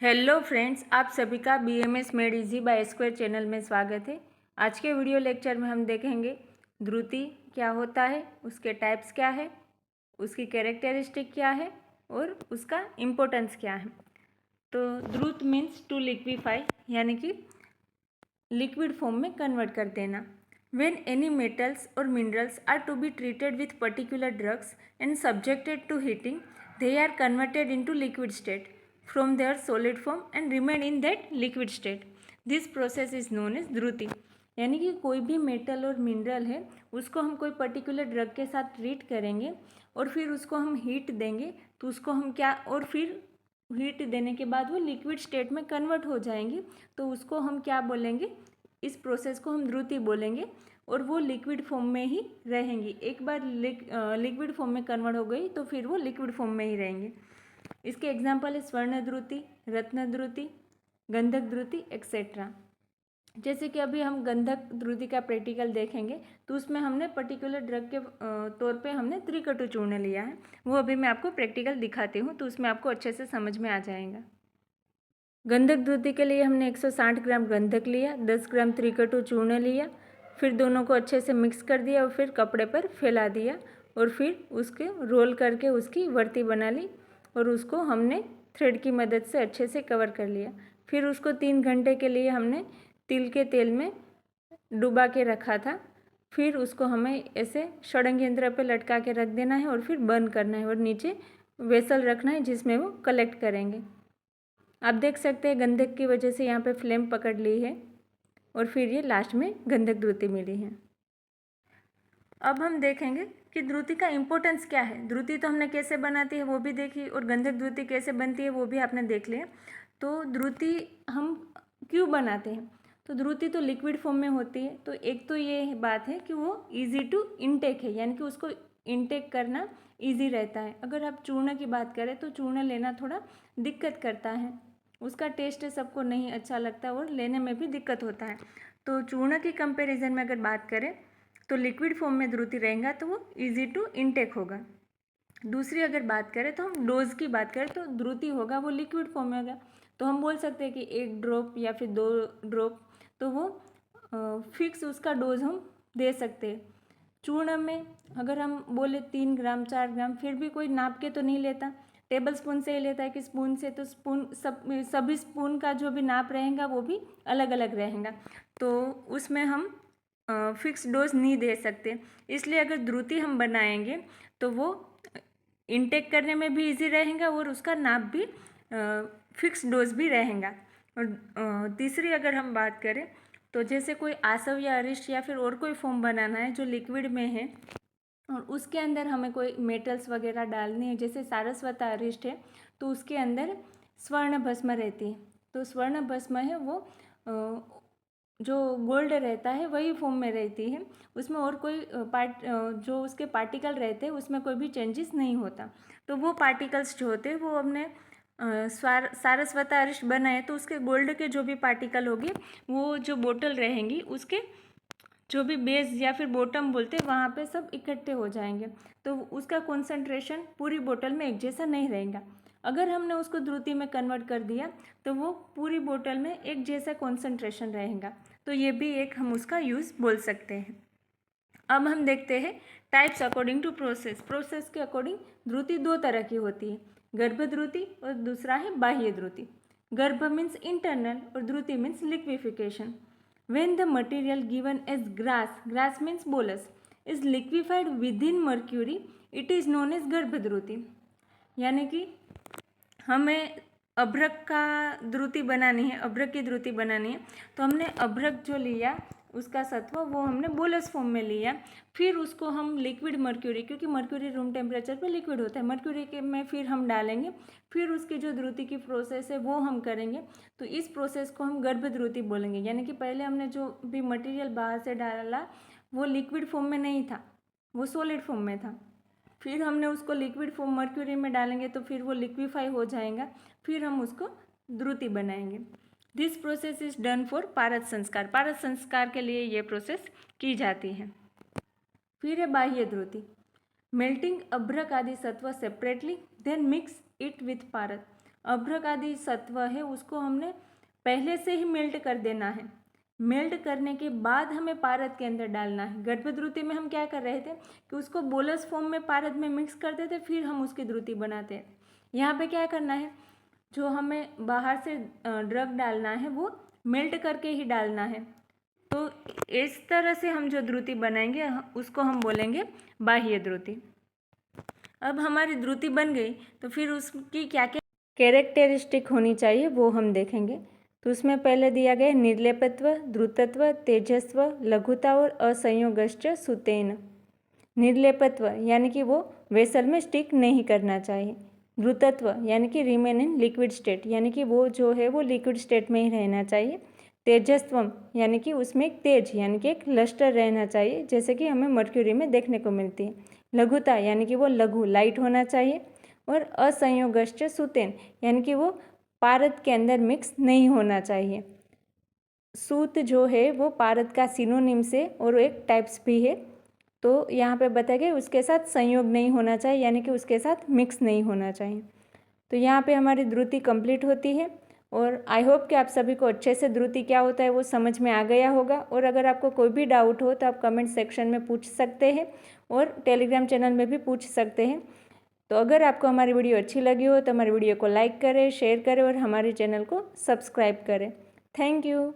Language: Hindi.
हेलो फ्रेंड्स, आप सभी का BMS made easy bye square channel में स्वागत है। आज के वीडियो लेक्चर में हम देखेंगे द्रुति क्या होता है, उसके टाइप्स क्या है, उसकी कैरेक्टरिस्टिक क्या है और उसका इम्पोर्टेंस क्या है। तो द्रुत मीन्स टू लिक्विफाई, यानी कि लिक्विड फॉर्म में कन्वर्ट कर देना। When any metals or minerals are to be treated with particular drugs and subjected to heating, they are converted into liquid state from their solid form and remain in that liquid state. This process is known as द्रुति। यानी कि कोई भी मेटल और मिनरल है, उसको हम कोई पर्टिकुलर ड्रग के साथ ट्रीट करेंगे और फिर उसको हम हीट देंगे, तो उसको हम क्या, और फिर हीट देने के बाद वो लिक्विड स्टेट में कन्वर्ट हो जाएंगी, तो उसको हम क्या बोलेंगे, इस प्रोसेस को हम द्रुति बोलेंगे। और वो लिक्विड फॉर्म में ही रहेंगी। एक बार लिक्विड फॉर्म में कन्वर्ट हो गई तो फिर वो लिक्विड फॉर्म में ही रहेंगे। इसके एग्जांपल है स्वर्ण द्रुति, रत्न द्रुति, गंधक द्रुति एक्सेट्रा। जैसे कि अभी हम गंधक द्रुति का प्रैक्टिकल देखेंगे, तो उसमें हमने पर्टिकुलर ड्रग के तौर पे हमने त्रिकटु चूर्ण लिया है। वो अभी मैं आपको प्रैक्टिकल दिखाती हूँ, तो उसमें आपको अच्छे से समझ में आ जाएगा। गंधक द्रुति के लिए हमने 160 ग्राम गंधक लिया, 10 ग्राम त्रिकटु चूर्ण लिया, फिर दोनों को अच्छे से मिक्स कर दिया और फिर कपड़े पर फैला दिया और फिर उसके रोल करके उसकी वर्ती बना ली और उसको हमने थ्रेड की मदद से अच्छे से कवर कर लिया। फिर उसको 3 घंटे के लिए हमने तिल के तेल में डुबा के रखा था। फिर उसको हमें ऐसे षडंग यंत्र पे लटका के रख देना है और फिर बंद करना है और नीचे वेसल रखना है जिसमें वो कलेक्ट करेंगे। आप देख सकते हैं गंधक की वजह से यहाँ पे फ्लेम पकड़ ली है और फिर ये लास्ट में गंधक द्रुति मिली है। अब हम देखेंगे कि द्रुति का इम्पोर्टेंस क्या है। द्रुति तो हमने कैसे बनाती है वो भी देखी और गंधक द्रुति कैसे बनती है वो भी आपने देख लिया। तो द्रुति हम क्यों बनाते हैं, तो द्रुति तो लिक्विड फॉर्म में होती है। तो एक तो ये बात है कि वो ईजी टू इनटेक है, यानी कि उसको इनटेक करना ईजी रहता है। अगर आप चूर्ण की बात करें तो चूर्ण लेना थोड़ा दिक्कत करता है, उसका टेस्ट सबको नहीं अच्छा लगता और लेने में भी दिक्कत होता है। तो चूर्ण की कंपैरिजन में अगर बात करें तो लिक्विड फॉर्म में द्रुति रहेगा तो वो इजी टू इनटेक होगा। दूसरी अगर बात करें तो हम डोज की बात करें तो द्रुति होगा वो लिक्विड फॉर्म में होगा। तो हम बोल सकते हैं कि 1 ड्रॉप या फिर 2 ड्रॉप, तो वो फिक्स उसका डोज हम दे सकते हैं। चूर्ण में अगर हम बोले 3 ग्राम 4 ग्राम, फिर भी कोई नाप के तो नहीं लेता, टेबल स्पून से ही लेता है कि स्पून से, तो स्पून सभी स्पून का जो भी नाप रहेगा वो भी अलग अलग रहेगा। तो उसमें हम फिक्स डोज नहीं दे सकते। इसलिए अगर द्रुति हम बनाएंगे तो वो इनटेक करने में भी इजी रहेगा और उसका नाप भी फिक्स डोज भी रहेगा। और तीसरी अगर हम बात करें तो जैसे कोई आसव या अरिष्ट या फिर और कोई फॉर्म बनाना है जो लिक्विड में है और उसके अंदर हमें कोई मेटल्स वगैरह डालनी है, जैसे सारस्वत अरिष्ट है तो उसके अंदर स्वर्ण भस्म रहती है। तो स्वर्ण भस्म है वो जो गोल्ड रहता है वही फॉर्म में रहती है, उसमें और कोई जो उसके पार्टिकल रहते हैं उसमें कोई भी चेंजेस नहीं होता। तो वो पार्टिकल्स जो होते हैं वो हमने सारस्वत अरिष्ट बनाए तो उसके गोल्ड के जो भी पार्टिकल होंगे वो जो बोतल रहेंगी उसके जो भी बेस या फिर बॉटम बोलते हैं वहाँ पे सब इकट्ठे हो जाएंगे, तो उसका कॉन्सेंट्रेशन पूरी बोतल में एक जैसा नहीं रहेगा। अगर हमने उसको द्रुति में कन्वर्ट कर दिया तो वो पूरी बोतल में एक जैसा कॉन्सेंट्रेशन रहेगा। तो ये भी एक हम उसका यूज़ बोल सकते हैं। अब हम देखते हैं types according to process. Process के अकॉर्डिंग द्रुति 2 तरह की होती है, गर्भ द्रुति और दूसरा है बाह्य द्रुति। गर्भ मीन्स इंटरनल और द्रुति means liquification. When the material given as grass means bolus, is liquefied within mercury, it is known as गर्भद्रुति। यानी कि हमें अभ्रक का द्रुति बनानी है, अभ्रक की द्रुति बनानी है, तो हमने अभ्रक जो लिया उसका सत्व वो हमने बोलस फॉर्म में लिया, फिर उसको हम लिक्विड मर्क्यूरी, क्योंकि मर्क्यूरी रूम टेम्परेचर पे लिक्विड होता है, मर्क्यूरी के में फिर हम डालेंगे, फिर उसकी जो द्रुति की प्रोसेस है वो हम करेंगे। तो इस प्रोसेस को हम गर्भद्रुति बोलेंगे। यानी कि पहले हमने जो भी मटेरियल बाहर से डाला वो लिक्विड फॉर्म में नहीं था, वो सॉलिड फॉर्म में था, फिर हमने उसको लिक्विड फॉर्म मर्क्यूरी में डालेंगे तो फिर वो लिक्विफाई हो जाएगा, फिर हम उसको द्रुति बनाएंगे। This process is done for पारद संस्कार। पारद संस्कार के लिए ये प्रोसेस की जाती है। फिर है बाह्य द्रुति। मेल्टिंग अभ्रक आदि सत्व separately then mix it with पारद। अभ्रक आदि सत्व है उसको हमने पहले से ही मेल्ट कर देना है। मेल्ट करने के बाद हमें पारद के अंदर डालना है। गर्भद्रुति में हम क्या कर रहे थे कि उसको बोलस फॉर्म में पारद में मिक्स करते थे, फिर हम उसकी द्रुति बनाते हैं। यहाँ पे क्या करना है, जो हमें बाहर से ड्रग डालना है वो मेल्ट करके ही डालना है। तो इस तरह से हम जो द्रुति बनाएंगे उसको हम बोलेंगे बाह्य द्रुति। अब हमारी द्रुति बन गई तो फिर उसकी क्या क्या कैरेक्टरिस्टिक होनी चाहिए वो हम देखेंगे। तो उसमें पहले दिया गया निर्लेपत्व, द्रुतत्व, तेजस्व, लघुता और असंयोगश्च सुतेन। निर्लेपत्व यानी कि वो वेसल में स्टिक नहीं करना चाहिए। द्रुतत्व यानी कि रिमेन इन लिक्विड स्टेट, यानी कि वो जो है वो लिक्विड स्टेट में ही रहना चाहिए। तेजस्वम यानी कि उसमें एक तेज यानी कि एक लस्टर रहना चाहिए, जैसे कि हमें मर्क्यूरी में देखने को मिलती है। लघुता यानी कि वो लघु लाइट होना चाहिए। और असंयोगश्च सुतेन यानी कि वो पारद के अंदर मिक्स नहीं होना चाहिए। सूत जो है वो पारद का सिनोनिम से और एक टाइप्स भी है, तो यहाँ पे बताया गया उसके साथ संयोग नहीं होना चाहिए, यानी कि उसके साथ मिक्स नहीं होना चाहिए। तो यहाँ पे हमारी द्रुति कंप्लीट होती है। और आई होप कि आप सभी को अच्छे से द्रुति क्या होता है वो समझ में आ गया होगा। और अगर आपको कोई भी डाउट हो तो आप कमेंट सेक्शन में पूछ सकते हैं और टेलीग्राम चैनल में भी पूछ सकते हैं। तो अगर आपको हमारी वीडियो अच्छी लगी हो तो हमारी वीडियो को लाइक करें, शेयर करें और हमारे चैनल को सब्सक्राइब करें। Thank you.